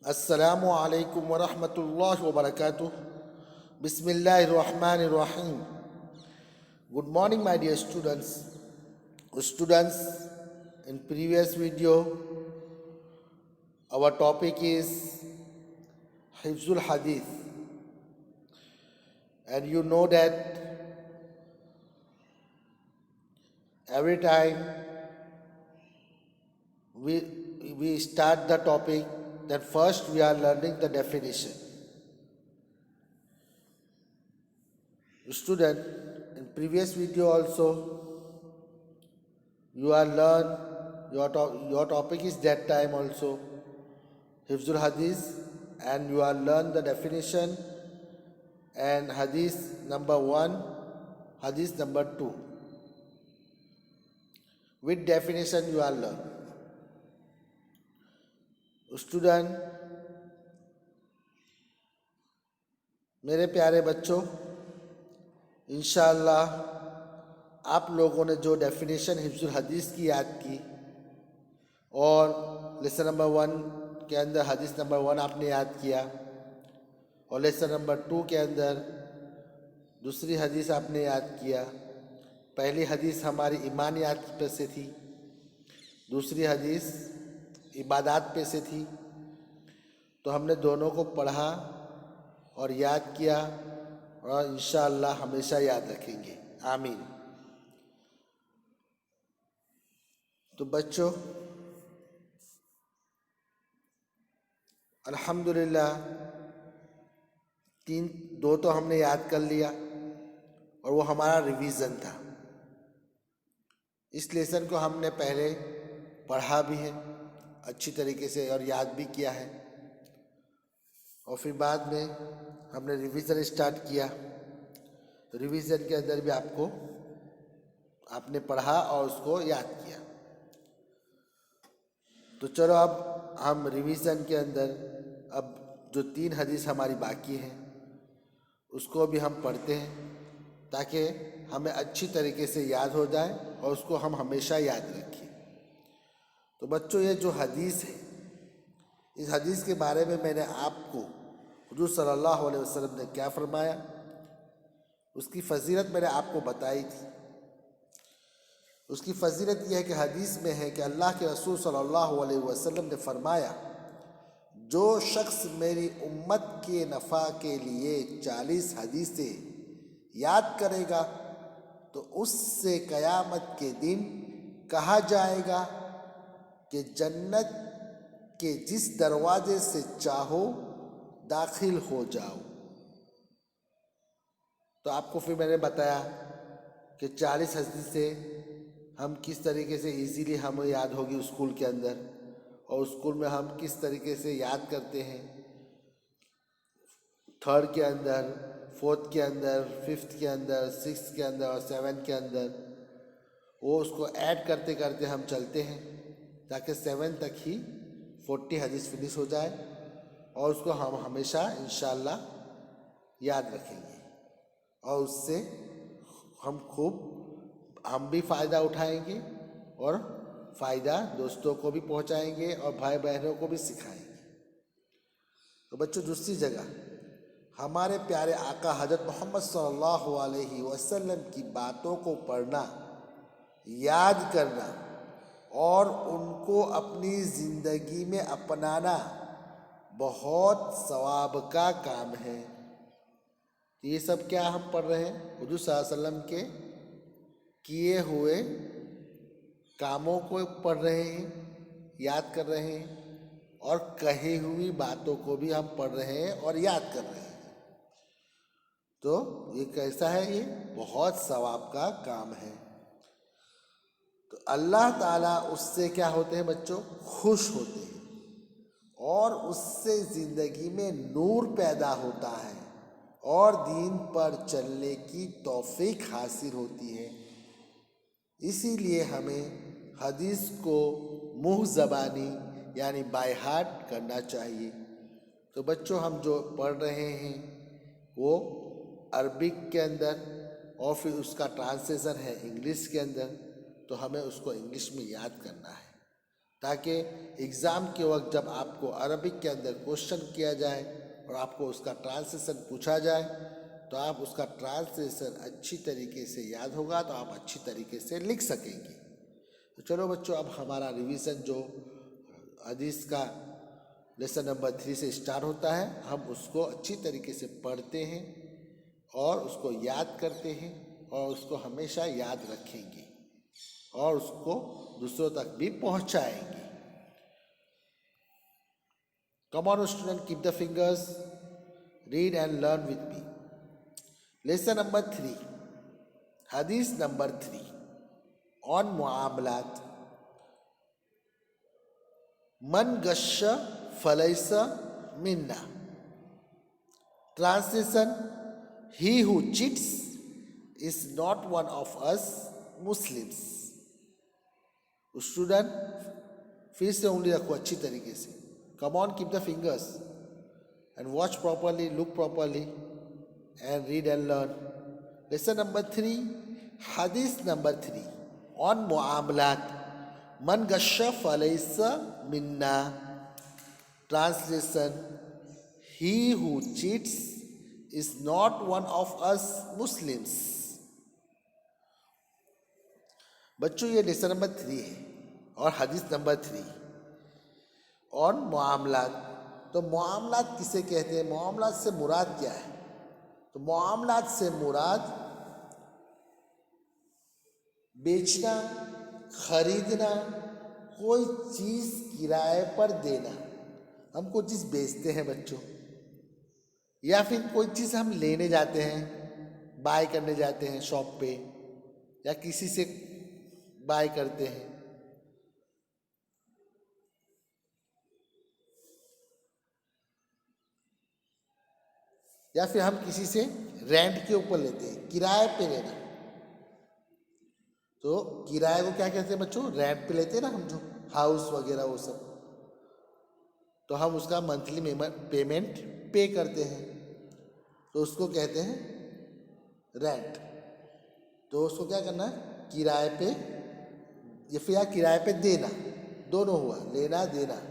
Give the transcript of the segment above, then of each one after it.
अस्सलामु अलैकुम वरहमतुल्लाहि वबरकातुह। बिस्मिल्लाहिर्रहमानिर्रहीम। Good morning, my dear students. Students, in previous video, our topic is Hifzul Hadith, and you know that every time we start the topic, that first we are learning the definition. Student, in previous video also you are learn your topic is that time also Hifzul Hadith, and you are learn the definition and Hadith number 1, Hadith number 2. With definition you are learn. Student, मेरे प्यारे बच्चों, इंशाअल्लाह आप लोगों ने जो definition हिफ्जुल हदीस की याद की और लेसन नंबर 1 के अंदर हदीस नंबर 1 आपने याद किया और लेसन नंबर 2 के अंदर दूसरी हदीस आपने याद किया। पहली हदीस हमारी ईमानियात पे से थी, दूसरी हदीस इबादात पे से थी। तो हमने दोनों को पढ़ा और याद किया और इंशाअल्लाह हमेशा याद रखेंगे। आमीन। तो बच्चों, अल्हम्दुलिल्लाह दो तो हमने याद कर लिया और वो हमारा रिवीजन था। इस लेसन को हमने पहले पढ़ा भी है अच्छी तरीके से और याद भी किया है, और फिर बाद में हमने रिवीजन स्टार्ट किया। तो रिवीजन के अंदर भी आपने पढ़ा और उसको याद किया। तो चलो अब हम रिवीजन के अंदर अब जो 3 हदीस हमारी बाकी हैं उसको भी हम पढ़ते हैं ताकि हमें अच्छी तरीके से याद हो जाए और उसको हम हमेशा याद रखें। तो बच्चों, ये जो हदीस है, इस हदीस के बारे में मैंने आपको हुजूर सल्लल्लाहु अलैहि वसल्लम ने क्या फरमाया, उसकी फ़जीलत मैंने आपको बताई थी। उसकी फ़जीलत यह है कि हदीस में है कि अल्लाह के रसूल सल्लल्लाहु अलैहि वसल्लम ने फरमाया, जो शख्स मेरी उम्मत के नफ़ा के लिए 40 हदीसें याद करेगा तो उससे क़यामत के दिन कहा जाएगा कि जन्नत के जिस दरवाजे से चाहो दाखिल हो जाओ। तो आपको फिर मैंने बताया कि 40 हदीसें हम किस तरीके से इजीली हमें याद होगी स्कूल के अंदर, और स्कूल में हम किस तरीके से याद करते हैं, 3rd के अंदर, 4th के अंदर, 5th के अंदर, 6th के अंदर और 7th के अंदर, वो उसको ऐड करते करते हम चलते हैं ताकि 7th तक ही 40 हदीस फिनिश हो जाए और उसको हम हमेशा इंशाअल्लाह याद रखेंगे और उससे हम भी फ़ायदा उठाएंगे और फ़ायदा दोस्तों को भी पहुंचाएंगे और भाई बहनों को भी सिखाएंगे। तो बच्चों, दूसरी जगह हमारे प्यारे आका हज़रत मोहम्मद सल्लल्लाहु अलैहि वसल्लम की बातों को पढ़ना, याद करना और उनको अपनी ज़िंदगी में अपनाना बहुत सवाब का काम है। ये सब क्या हम पढ़ रहे हैं? हुजूर सल्लल्लाहु अलैहि वसल्लम के किए हुए कामों को पढ़ रहे हैं, याद कर रहे हैं और कही हुई बातों को भी हम पढ़ रहे हैं और याद कर रहे हैं। तो ये कैसा है? ये बहुत सवाब का काम है। तो अल्लाह ताला उससे क्या होते हैं बच्चों? खुश होते हैं और उससे ज़िंदगी में नूर पैदा होता है और दीन पर चलने की तौफीक हासिल होती है। इसीलिए हमें हदीस को मुँह ज़बानी यानी बाय हार्ट करना चाहिए। तो बच्चों, हम जो पढ़ रहे हैं वो अरबिक के अंदर और फिर उसका ट्रांसलेशन है इंग्लिश के अंदर, तो हमें उसको इंग्लिश में याद करना है ताकि एग्ज़ाम के वक्त जब आपको अरबिक के अंदर क्वेश्चन किया जाए और आपको उसका ट्रांसलेशन पूछा जाए तो आप उसका ट्रांसलेशन अच्छी तरीके से याद होगा, तो आप अच्छी तरीके से लिख सकेंगे। तो चलो बच्चों, अब हमारा रिवीजन जो हदीस का लेसन नंबर 3 से स्टार्ट होता है, हम उसको अच्छी तरीके से पढ़ते हैं और उसको याद करते हैं और उसको हमेशा याद रखेंगे और उसको दूसरों तक भी पहुंचाएंगे। Come on student, keep the fingers, read and learn with me. Lesson number 3, Hadith number 3 on Muamalat. Man gasha falaysa minna. Translation: he who cheats is not one of us Muslims. Student फिर से उंगली रखो अच्छी तरीके से। Come on, keep the fingers and watch properly, look properly and read and learn. Lesson number 3, हदीस number 3 on मुआमलात। मन गश्शा फलैसा मिन्ना। Translation: he who cheats is not one of us Muslims. बच्चों, ये लेसन नंबर 3 है और हदीस नंबर 3 और मुआमलात। तो मुआमलात किसे कहते हैं, मुआमलात से मुराद क्या है? तो मुआमलात से मुराद बेचना, खरीदना, कोई चीज़ किराए पर देना। हम कोई चीज़ बेचते हैं बच्चों, या फिर कोई चीज़ हम लेने जाते हैं, बाय करने जाते हैं शॉप पे, या किसी से बाय करते हैं। या फिर हम किसी से रेंट के ऊपर लेते हैं, किराए पे लेना। तो किराए को क्या कहते हैं बच्चों? रेंट पे लेते हैं ना हम, जो हाउस वगैरह वो सब। तो हम उसका मंथली पेमेंट पे करते हैं, तो उसको कहते हैं रेंट। तो उसको क्या करना है? किराए पे या फिर किराए पे देना, दोनों हुआ, लेना देना।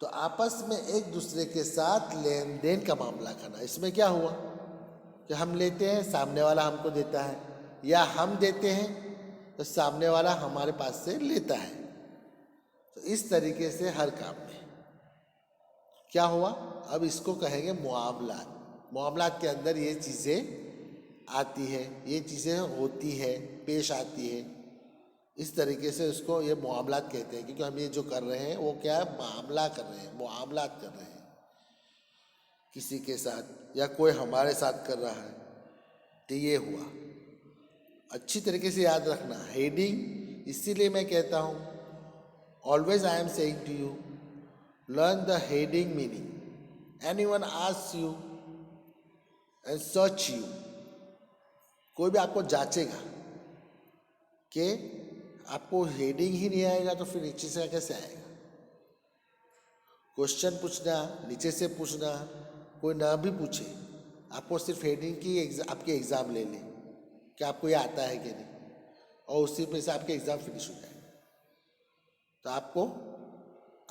तो आपस में एक दूसरे के साथ लेन देन का मामला करना। इसमें क्या हुआ कि हम लेते हैं, सामने वाला हमको देता है, या हम देते हैं तो सामने वाला हमारे पास से लेता है। तो इस तरीके से हर काम में क्या हुआ, अब इसको कहेंगे मुआमलात। मुआमलात के अंदर ये चीज़ें आती है, ये चीज़ें होती है, पेश आती है। इस तरीके से उसको ये मुआमलात कहते हैं, क्योंकि हम ये जो कर रहे हैं वो क्या है, मामला कर रहे हैं, मुआमलात कर रहे हैं किसी के साथ, या कोई हमारे साथ कर रहा है। तो ये हुआ, अच्छी तरीके से याद रखना हेडिंग। इसीलिए मैं कहता हूँ, always I am saying to you, learn the heading meaning. Anyone asks you and search you, कोई भी आपको जांचेगा कि आपको हेडिंग ही नहीं आएगा तो फिर नीचे से कैसे आएगा? क्वेश्चन पूछना, नीचे से पूछना, कोई ना भी पूछे, आपको सिर्फ हेडिंग की आपके एग्ज़ाम ले लें कि आपको ये आता है कि नहीं, और उसी पे से आपके एग्ज़ाम फिनिश हो जाएगा। तो आपको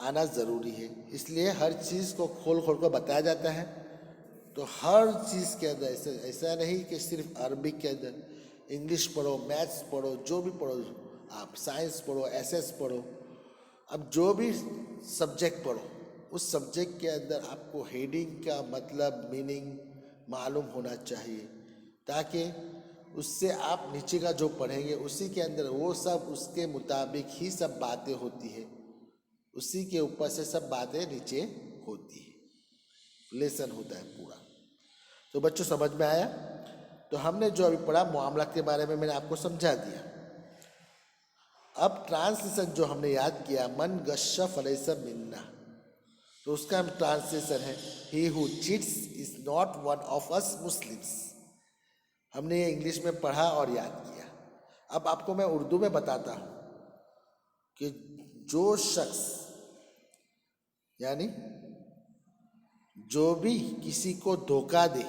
आना ज़रूरी है, इसलिए हर चीज़ को खोल खोल कर बताया जाता है। तो हर चीज़ के अंदर ऐसा नहीं कि सिर्फ अरबिक के अंदर, इंग्लिश पढ़ो, मैथ्स पढ़ो, जो भी पढ़ो आप, साइंस पढ़ो, एसएस पढ़ो, अब जो भी सब्जेक्ट पढ़ो, उस सब्जेक्ट के अंदर आपको हेडिंग का मतलब, मीनिंग मालूम होना चाहिए, ताकि उससे आप नीचे का जो पढ़ेंगे उसी के अंदर वो सब उसके मुताबिक ही सब बातें होती है, उसी के ऊपर से सब बातें नीचे होती है, लेसन होता है पूरा। तो बच्चों समझ में आया? तो हमने जो अभी पढ़ा मुआमला के बारे में मैंने आपको समझा दिया। अब ट्रांसलेशन जो हमने याद किया, मन गश्शा फलैसा मिन्ना, तो उसका ट्रांसलेशन है ही who cheats is not one of us Muslims. हमने ये इंग्लिश में पढ़ा और याद किया। अब आपको मैं उर्दू में बताता हूँ कि जो शख्स, यानी जो भी किसी को धोखा दे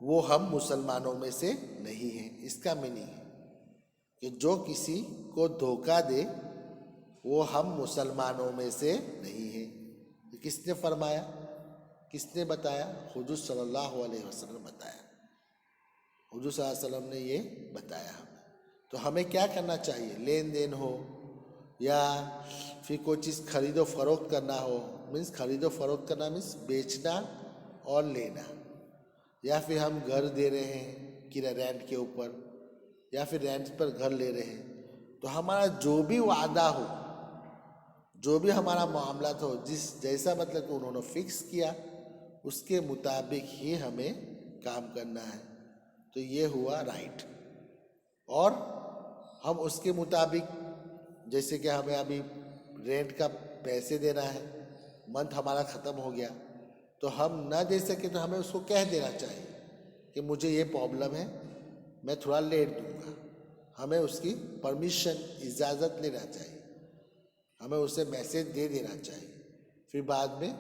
वो हम मुसलमानों में से नहीं है। इसका मीनिंग है कि जो किसी को धोखा दे वो हम मुसलमानों में से नहीं है। किसने फरमाया, किसने बताया? हुजूर सल्लल्लाहु अलैहि वसल्लम बताया। हुजूर सल्लल्लाहु अलैहि वसल्लम ने ये बताया हमें। तो हमें क्या करना चाहिए? लेन देन हो या फिर कोई चीज़ खरीदो फरोख्त करना हो, मीन्स खरीदो फरोख्त करना मीन्स बेचना और लेना, या फिर हम घर दे रहे हैं किराए रेंट के ऊपर, या फिर रेंट पर घर ले रहे हैं, तो हमारा जो भी वादा हो, जो भी हमारा मामला हो, जिस जैसा मतलब कि उन्होंने फिक्स किया उसके मुताबिक ही हमें काम करना है। तो ये हुआ राइट। और हम उसके मुताबिक, जैसे कि हमें अभी रेंट का पैसे देना है, मंथ हमारा ख़त्म हो गया, तो हम ना दे सके तो हमें उसको कह देना चाहिए कि मुझे ये प्रॉब्लम है, मैं थोड़ा लेट दूंगा। हमें उसकी परमिशन, इजाज़त लेना चाहिए, हमें उसे मैसेज दे देना चाहिए। फिर बाद में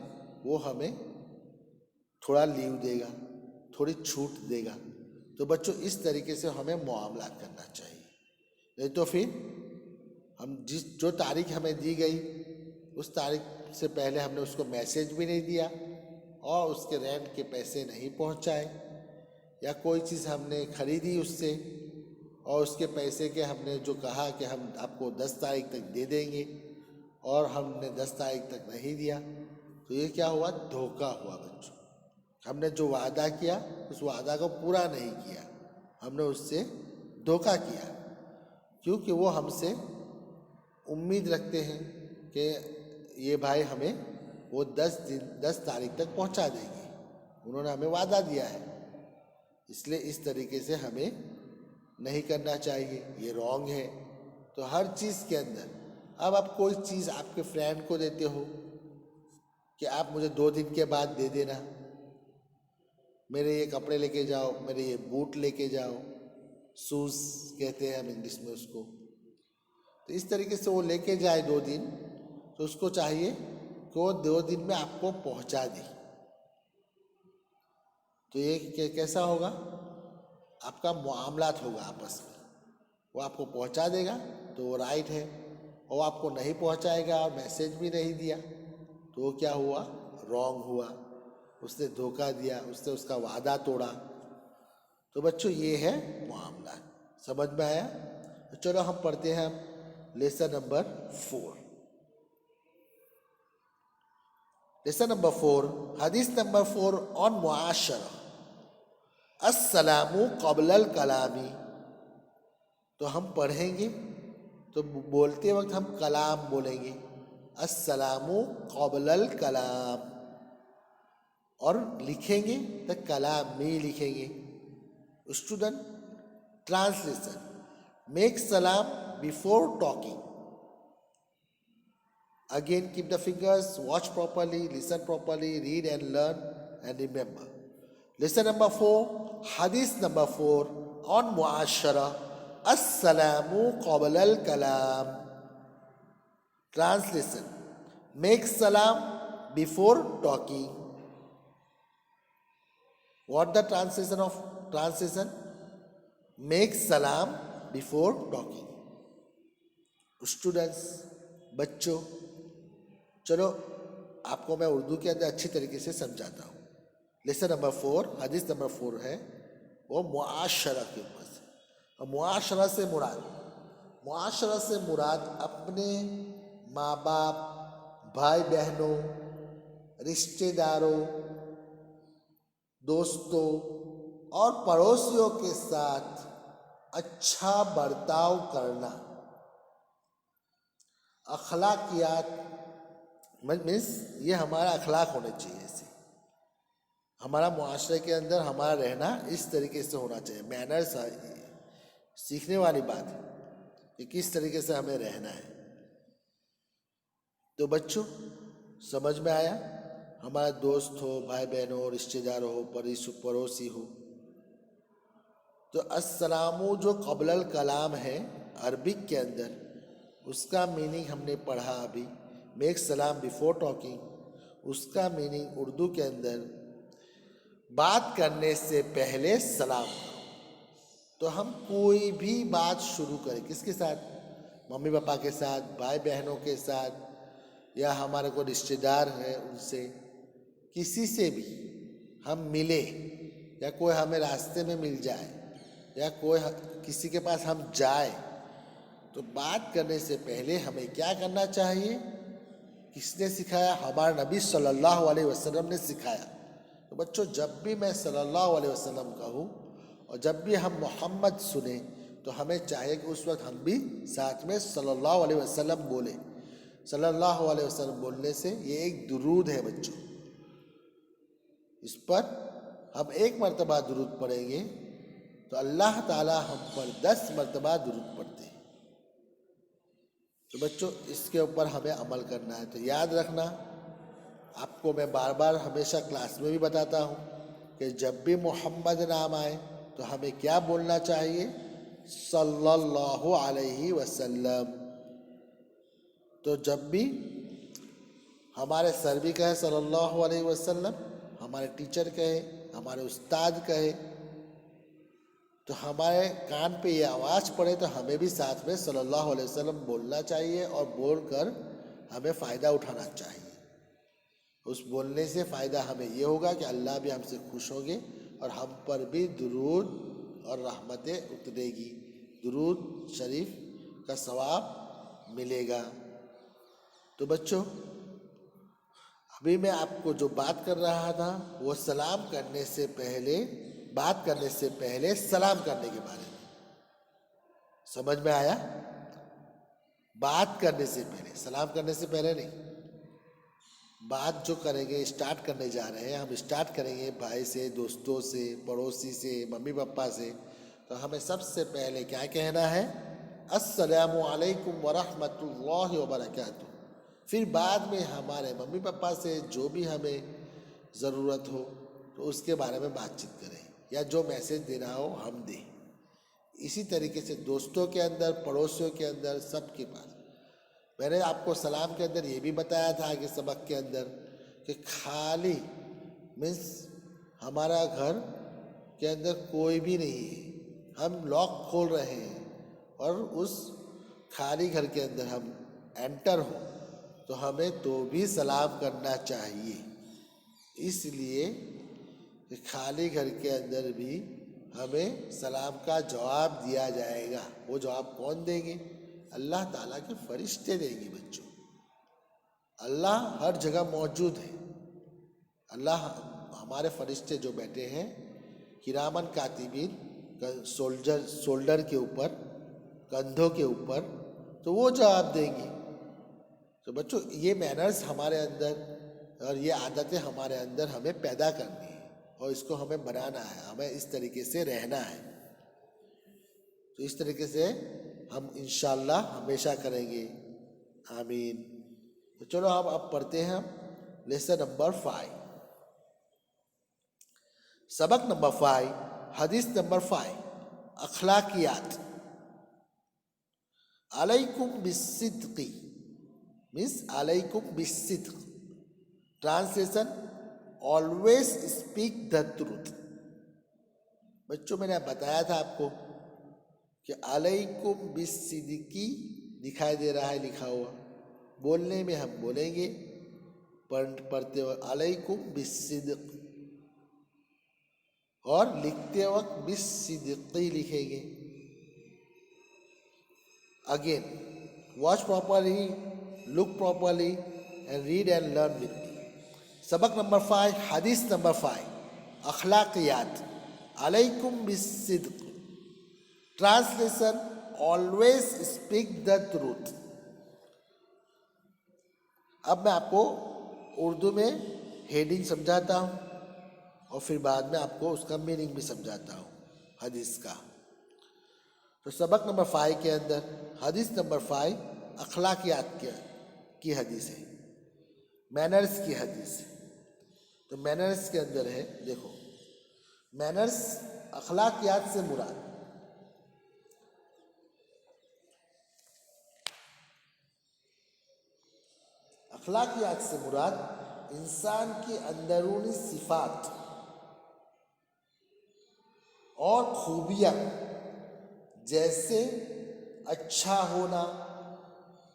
वो हमें थोड़ा लीव देगा, थोड़ी छूट देगा। तो बच्चों इस तरीके से हमें मामला करना चाहिए। नहीं तो फिर हम जो तारीख हमें दी गई उस तारीख से पहले हमने उसको मैसेज भी नहीं दिया और उसके रेंट के पैसे नहीं पहुंचाए, या कोई चीज़ हमने खरीदी उससे और उसके पैसे के हमने जो कहा कि हम आपको 10 तारीख तक दे देंगे और हमने 10 तारीख तक नहीं दिया, तो ये क्या हुआ? धोखा हुआ बच्चों। हमने जो वादा किया उस वादा को पूरा नहीं किया, हमने उससे धोखा किया, क्योंकि वो हमसे उम्मीद रखते हैं कि ये भाई हमें वो 10 तारीख तक पहुंचा देंगे, उन्होंने हमें वादा दिया है। इसलिए इस तरीके से हमें नहीं करना चाहिए, ये रॉन्ग है। तो हर चीज़ के अंदर, अब आप कोई चीज़ आपके फ्रेंड को देते हो कि आप मुझे 2 दिन के बाद दे देना, मेरे ये कपड़े लेके जाओ, मेरे ये बूट लेके जाओ, शूज़ कहते हैं हम इंग्लिश में उसको। तो इस तरीके से वो लेके जाए 2 दिन, तो उसको चाहिए कि वो 2 दिन में आपको पहुंचा दे। तो ये कैसा होगा? आपका मामलात होगा आपस में, वो आपको पहुंचा देगा तो वो राइट है, और आपको नहीं पहुंचाएगा और मैसेज भी नहीं दिया तो वो क्या हुआ? रॉन्ग हुआ, उसने धोखा दिया, उसने उसका वादा तोड़ा। तो बच्चों ये है मामला। समझ में आया? तो चलो हम पढ़ते हैं लेसन नंबर 4। लेसन नंबर 4, हदीस नंबर 4 ऑन मुआशरा, अस्सलामु क़ब्लल कलामी। तो हम पढ़ेंगे तो बोलते वक्त हम कलाम बोलेंगे, अस्सलामु क़ब्लल कलाम, और लिखेंगे तो कलामी लिखेंगे। स्टूडेंट, ट्रांसलेशन, मेक सलाम before talking. Again, keep the fingers, watch properly, listen properly, read and learn and remember. Lesson number 4, hadith number 4 on muashara, assalamu qabla al-kalam. Translation, make salam before talking. What the translation of translation? Make salam before talking. Students, बच्चों, चलो आपको मैं उर्दू के अंदर अच्छी तरीके से समझाता हूँ। लेसन नंबर 4, हदीस नंबर 4 है वो मुआशरा के ऊपर से। और मुआशरा से मुराद अपने माँ बाप, भाई बहनों, रिश्तेदारों, दोस्तों और पड़ोसियों के साथ अच्छा बर्ताव करना, अखलाकियात मीन्स ये हमारा अखलाक होने चाहिए। ऐसे हमारा मुआशरे के अंदर हमारा रहना इस तरीके से होना चाहिए। मैनर्स सीखने वाली बात है कि किस तरीके से हमें रहना है। तो बच्चों समझ में आया? हमारा दोस्त हो, भाई बहन हो, रिश्तेदार हो, पड़ोसी हो। तो अस्सलामु जो क़ब्लल कलाम है अरबिक के अंदर, उसका मीनिंग हमने पढ़ा अभी। मेक सलाम बिफोर टॉकिंग, उसका मीनिंग उर्दू के अंदर बात करने से पहले सलाम करो। तो हम कोई भी बात शुरू करें किसके साथ? मम्मी पापा के साथ, भाई बहनों के साथ, या हमारे को रिश्तेदार है उनसे, किसी से भी हम मिले या कोई हमें रास्ते में मिल जाए या कोई किसी के पास हम जाए, तो बात करने से पहले हमें क्या करना चाहिए? किसने सिखाया? हमारे नबी सल्लल्लाहु अलैहि वसल्लम ने सिखाया। तो बच्चों, जब भी मैं सल्लल्लाहु अलैहि वसल्लम कहूँ और जब भी हम मोहम्मद सुने, तो हमें चाहिए कि उस वक्त हम भी साथ में सल्लल्लाहु अलैहि वसल्लम बोले। सल्लल्लाहु अलैहि वसल्लम बोलने से ये एक दुरूद है बच्चों, इस पर हम 1 मरतबा दुरूद पढ़ेंगे तो अल्लाह ताला हम पर 10 मरतबा दुरूद पढ़ते हैं। तो बच्चों, इसके ऊपर हमें अमल करना है। तो याद रखना, आपको मैं बार बार हमेशा क्लास में भी बताता हूँ कि जब भी मोहम्मद नाम आए तो हमें क्या बोलना चाहिए? सल्लल्लाहु अलैहि वसल्लम। तो जब भी हमारे सर भी कहे सल्लल्लाहु अलैहि वसल्लम, हमारे टीचर कहे, हमारे उस्ताद कहे, तो हमारे कान पे ये आवाज़ पड़े तो हमें भी साथ में सल्लल्लाहु अलैहि वसल्लम बोलना चाहिए और बोलकर हमें फ़ायदा उठाना चाहिए। उस बोलने से फ़ायदा हमें ये होगा कि अल्लाह भी हमसे खुश होंगे और हम पर भी दुरूद और रहमतें उतरेगी, दुरूद शरीफ का सवाब मिलेगा। तो बच्चों, अभी मैं आपको जो बात कर रहा था वो सलाम करने से पहले, बात करने से पहले सलाम करने के बारे में। समझ में आया? बात करने से पहले, सलाम करने से पहले नहीं। बात जो करेंगे, स्टार्ट करने जा रहे हैं, हम स्टार्ट करेंगे भाई से, दोस्तों से, पड़ोसी से, मम्मी पापा से, तो हमें सबसे पहले क्या कहना है? अस्सलामु अलैकुम वरहमतुल्लाहि वबरकातुहू। फिर बाद में हमारे मम्मी पापा से जो भी हमें ज़रूरत हो तो उसके बारे में बातचीत करें, या जो मैसेज देना हो हम दें। इसी तरीके से दोस्तों के अंदर, पड़ोसियों के अंदर, सबके पास। मैंने आपको सलाम के अंदर ये भी बताया था कि सबक के अंदर कि खाली मीन्स हमारा घर के अंदर कोई भी नहीं है, हम लॉक खोल रहे हैं और उस खाली घर के अंदर हम एंटर हो तो हमें तो भी सलाम करना चाहिए। इसलिए खाली घर के अंदर भी हमें सलाम का जवाब दिया जाएगा। वो जवाब कौन देंगे? अल्लाह ताला के फरिश्ते देंगे बच्चों। अल्लाह हर जगह मौजूद है। अल्लाह, हमारे फरिश्ते जो बैठे हैं किरामन कातिबीन शोल्डर के ऊपर, कंधों के ऊपर, तो वो जवाब देंगे। तो बच्चों, ये मैनर्स हमारे अंदर और ये आदतें हमारे अंदर हमें पैदा करनी है और इसको हमें बनाना है, हमें इस तरीके से रहना है। तो इस तरीके से हम इंशाअल्लाह हमेशा करेंगे। आमीन। तो चलो हम अब पढ़ते हैं लेसन नंबर 5, सबक नंबर 5, हदीस नंबर 5, अखलाकियात। अलैकुम बिस्सिद्क़ी मीन्स अलैकुम बिस्सिद्क़, translation always speak the truth. बच्चों, मैंने बताया था आपको कि अलैकुम बिस्सिद्क़ी दिखाई दे रहा है लिखा हुआ, बोलने में हम बोलेंगे, पढ़ते वक्त अलैकुम बिस्सिद्क़, और लिखते वक्त बिस्सिद्क़ी लिखेंगे। Again, watch properly, look properly and read and learn with me. सबक नंबर 5, हदीस नंबर 5, अखलाकियात। अलैकुम बिस्सिद्क़, translation always speak the truth. अब मैं आपको उर्दू में हेडिंग समझाता हूँ और फिर बाद में आपको उसका मीनिंग भी समझाता हूँ हदीस का। तो सबक नंबर 5 के अंदर हदीस नंबर 5 अखलाकियात की हदीस है, मैनर्स की हदीस है। तो मैनर्स के अंदर है, देखो, मैनर्स अखलाकियात से मुराद अखलाकियात से मुराद इंसान की अंदरूनी सिफात और खूबियाँ, जैसे अच्छा होना,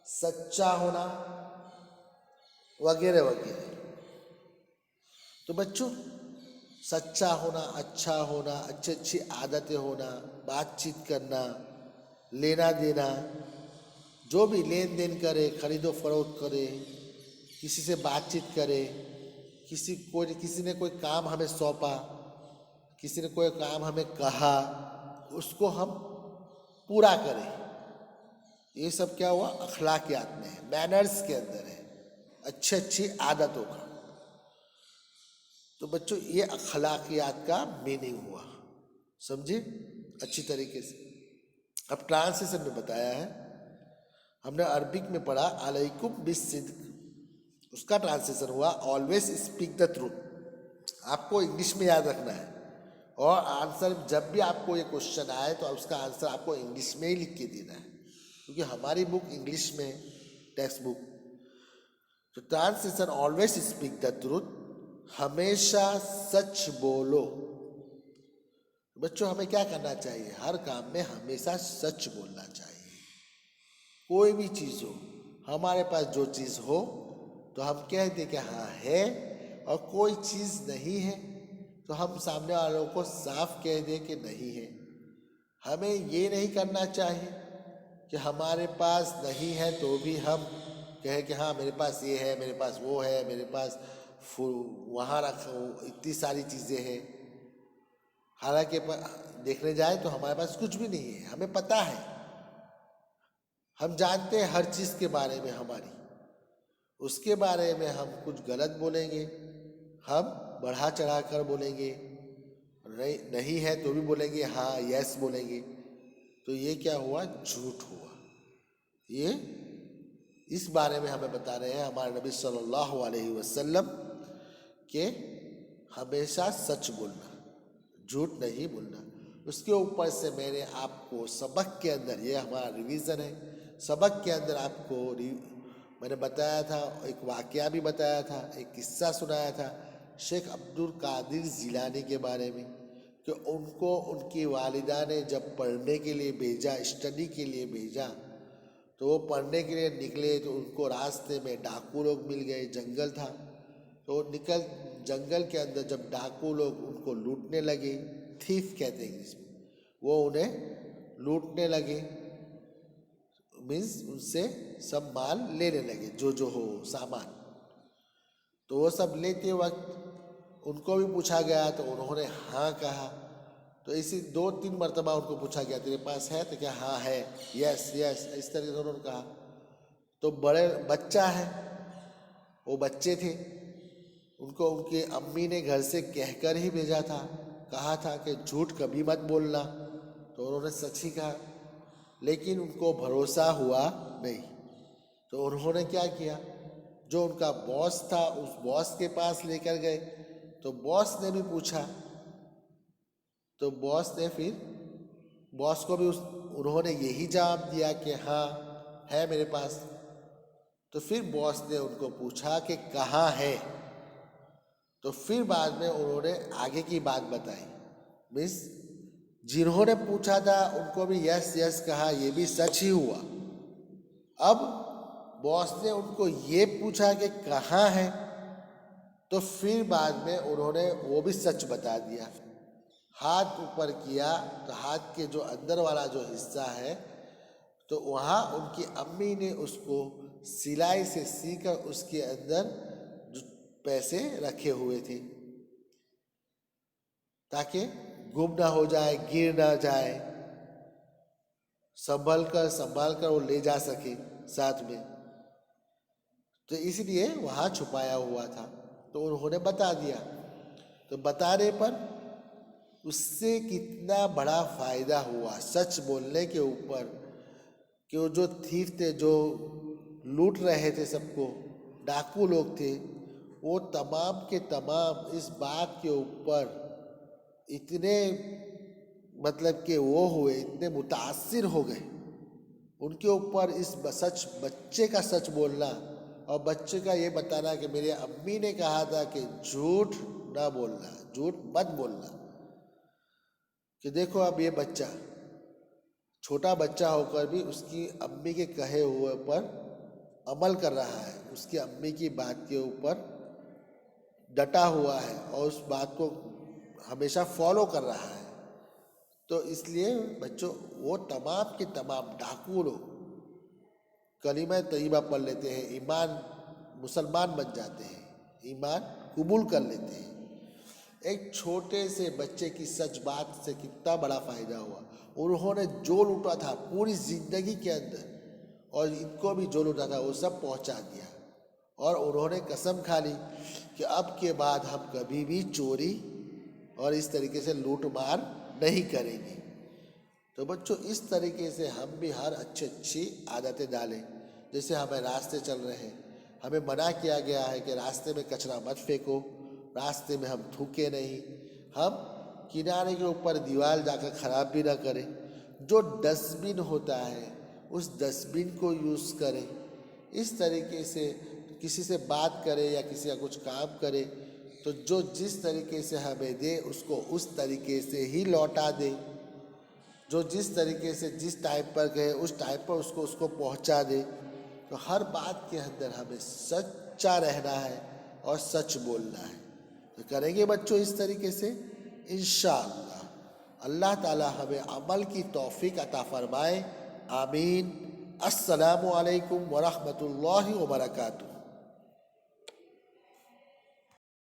सच्चा होना वगैरह वगैरह। तो बच्चों, सच्चा होना, अच्छा होना, अच्छी अच्छी आदतें होना, बातचीत करना, लेना देना, जो भी लेन देन करे, खरीदो फरोख्त करे, किसी से बातचीत करे, किसी ने कोई काम हमें सौंपा, किसी ने कोई काम हमें कहा, उसको हम पूरा करें। ये सब क्या हुआ? अखलाकियात में है, मैनर्स के अंदर है, अच्छी अच्छी आदतों का। तो बच्चों, ये अखलाकियात का मीनिंग हुआ, समझे अच्छी तरीके से। अब ट्रांसलेशन में बताया है, हमने अरबिक में पढ़ा अलैकुम बिस्सिद्क, उसका ट्रांसलेशन हुआ ऑलवेज स्पीक द ट्रूथ। आपको इंग्लिश में याद रखना है, और आंसर जब भी आपको ये क्वेश्चन आए तो उसका आंसर आपको इंग्लिश में ही लिख के देना है, क्योंकि हमारी बुक इंग्लिश में, टेक्स्ट बुक। तो translation always speak the truth, हमेशा सच बोलो। बच्चों, हमें क्या करना चाहिए? हर काम में हमेशा सच बोलना चाहिए। कोई भी चीज़ हो, हमारे पास जो चीज़ हो तो हम कह दें कि हाँ है, और कोई चीज़ नहीं है तो हम सामने वालों को साफ कह दें कि नहीं है। हमें ये नहीं करना चाहिए कि हमारे पास नहीं है तो भी हम कहें कि हाँ मेरे पास ये है, मेरे पास वो है, मेरे पास वहाँ रखा इतनी सारी चीज़ें हैं। हालांकि देखने जाए तो हमारे पास कुछ भी नहीं है। हमें पता है, हम जानते हैं हर चीज़ के बारे में हमारी, उसके बारे में हम कुछ गलत बोलेंगे, हम बढ़ा चढ़ा कर बोलेंगे, नहीं है तो भी बोलेंगे हाँ, यस बोलेंगे। तो ये क्या हुआ? झूठ हुआ। ये इस बारे में हमें बता रहे हैं हमारे नबी सल्लल्लाहु अलैहि वसल्लम के हमेशा सच बोलना, झूठ नहीं बोलना। उसके ऊपर से मैंने आपको सबक के अंदर, ये हमारा रिवीजन है, सबक के अंदर आपको मैंने बताया था, एक वाकया भी बताया था, एक किस्सा सुनाया था शेख अब्दुल कादिर जिलानी के बारे में, कि उनको उनकी वालिदा ने जब पढ़ने के लिए भेजा, स्टडी के लिए भेजा, तो वो पढ़ने के लिए निकले तो उनको रास्ते में डाकू लोग मिल गए, जंगल था। तो जंगल के अंदर जब डाकू लोग उनको लूटने लगे, थीफ कहते हैं इंग्लिश में, वो उन्हें लूटने लगे, मीन्स उनसे सब माल लेने लगे, जो हो सामान। तो वो सब लेते वक्त उनको भी पूछा गया तो उन्होंने हाँ कहा। तो इसी 2-3 मरतबा उनको पूछा गया तेरे पास है, तो क्या हाँ है, यस यस, इस तरीके से उन्होंने कहा। तो बड़े बच्चा है, वो बच्चे थे, उनको उनकी अम्मी ने घर से कहकर ही भेजा था, कहा था कि झूठ कभी मत बोलना। तो उन्होंने सच ही कहा, लेकिन उनको भरोसा हुआ नहीं। तो उन्होंने क्या किया, जो उनका बॉस था उस बॉस के पास लेकर गए। तो बॉस ने भी पूछा, तो बॉस ने फिर बॉस को भी उन्होंने यही जवाब दिया कि हाँ है मेरे पास। तो फिर बॉस ने उनको पूछा कि कहाँ है। तो फिर बाद में उन्होंने आगे की बात बताई, मीन्स जिन्होंने पूछा था उनको भी यस यस कहा, ये भी सच ही हुआ। अब बॉस ने उनको ये पूछा कि कहाँ है, तो फिर बाद में उन्होंने वो भी सच बता दिया। हाथ ऊपर किया तो हाथ के जो अंदर वाला जो हिस्सा है, तो वहाँ उनकी अम्मी ने उसको सिलाई से सीकर उसके अंदर जो पैसे रखे हुए थे, ताकि गुम ना हो जाए, गिर ना जाए, संभल कर वो ले जा सके साथ में। तो इसलिए वहाँ छुपाया हुआ था। तो उन्होंने बता दिया। तो बताने पर उससे कितना बड़ा फायदा हुआ सच बोलने के ऊपर, कि वो जो थीफ थे, जो लूट रहे थे सबको, डाकू लोग थे, वो तमाम के तमाम इस बात के ऊपर इतने मतलब कि वो हुए, इतने मुतासिर हो गए उनके ऊपर इस सच, बच्चे का सच बोलना और बच्चे का ये बताना कि मेरे अम्मी ने कहा था कि झूठ ना बोलना, झूठ मत बोलना। कि देखो अब ये बच्चा, छोटा बच्चा होकर भी उसकी अम्मी के कहे हुए पर अमल कर रहा है, उसकी अम्मी की बात के ऊपर डटा हुआ है और उस बात को हमेशा फॉलो कर रहा है, तो इसलिए बच्चों वो तमाम के तमाम डाकू लोग कलीमा तय्यबा पढ़ लेते हैं, ईमान मुसलमान बन जाते हैं, ईमान कबूल कर लेते हैं। एक छोटे से बच्चे की सच बात से कितना बड़ा फायदा हुआ। उन्होंने जो लूटा था पूरी जिंदगी के अंदर, और इनको भी जो लूटा था वो सब पहुंचा दिया, और उन्होंने कसम खा ली कि अब के बाद हम कभी भी चोरी और इस तरीके से लूट मार नहीं करेंगे। तो बच्चों इस तरीके से हम भी हर अच्छी आदतें डालें। जैसे हमें रास्ते चल रहे हैं, हमें मना किया गया है कि रास्ते में कचरा मत फेंको, रास्ते में हम थूके नहीं, हम किनारे के ऊपर दीवार जाकर ख़राब भी ना करें। जो डस्टबिन होता है उस डस्टबिन को यूज़ करें। इस तरीके से किसी से बात करें या किसी का कुछ काम करें तो जो जिस तरीके से हमें दे उसको उस तरीके से ही लौटा दे। जो जिस तरीके से जिस टाइम पर गए उस टाइम पर उसको पहुंचा दे। तो हर बात के अंदर हमें सच्चा रहना है और सच बोलना है। तो करेंगे बच्चों इस तरीके से इंशाअल्लाह। अल्लाह ताला हमें अमल की तौफीक अता फरमाए। आमीन। अस्सलामु अलैकुम व रहमतुल्लाहि व बरकातुहू।